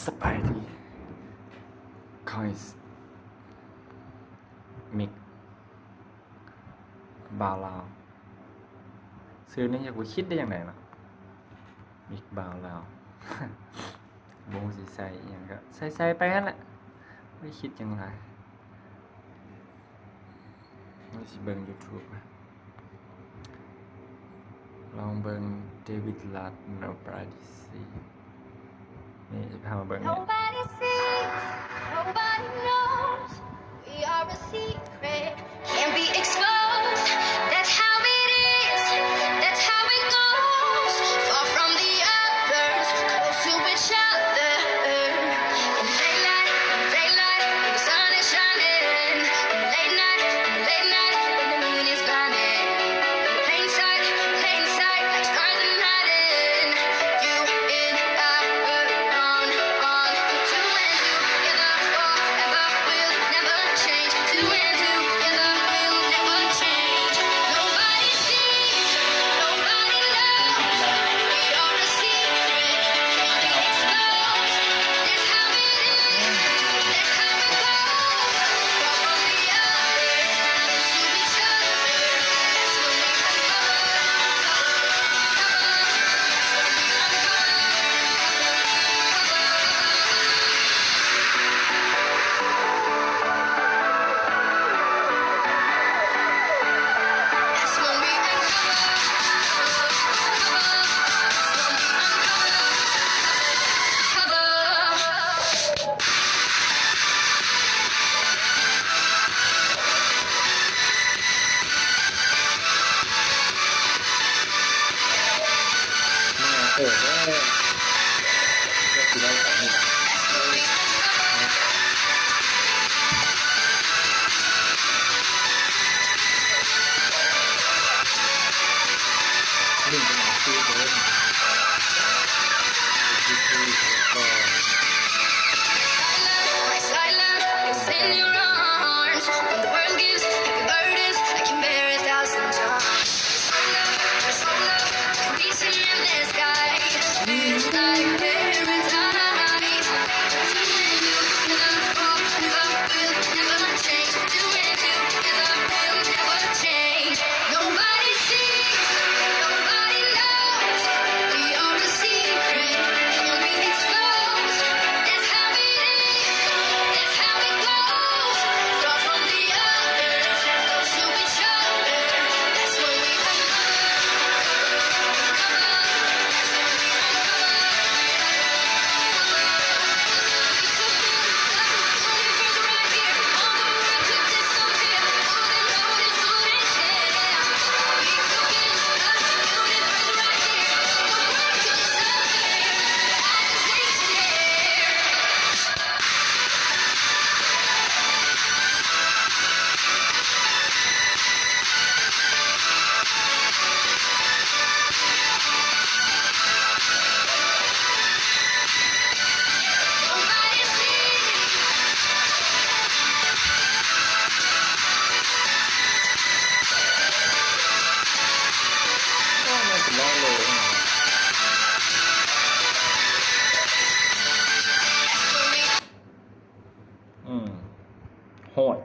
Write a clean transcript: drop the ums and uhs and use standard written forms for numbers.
สบายดีคอยมิกบาวลาวซื้อนี่อยากไปคิดได้อย่างไรเนาะมิกบาวลาว วงสีใส่อย่างก็ใส่ไปนั่นแหละไม่คิดอย่างไรไม่สิเบิ่ง YouTube นะลองเบิ่งเดวิดลาด Nobody See นี่จะพามาเบิ่งเนี่ย Nobody sees, nobody knows. We are a secret, can't be exposed. That's how it is, that's how it goes. Far from the others, close to each other. In daylight, when the sun is shining. In late night, when the moon is blinding. In plain sight, like stars at night. You and I were on. Two and together forever will never change. Two and together will never change. Nobody sees, nobody knows. We are a secret, can't be exposed. That's how it is, that's how it goes. Far from the others, close to each other. That's when we That's when we uncover. เออได้สิได้ของนี่ลิงก์เป็นของชื่อเดิมชื่อแล้วก็ My silence is in your arms. When the world gives heavy burdens, I can bear 1,000 times. Reaching in the sky, feels like paradise. Two and together forever will never change. Two and together will never change. Nobody sees, nobody knows. We are a secret, can't be exposed. That's how it is, that's how it goes. Far from the others, close to each other. That's when weก็มันเป็นร้อยโลนะโหด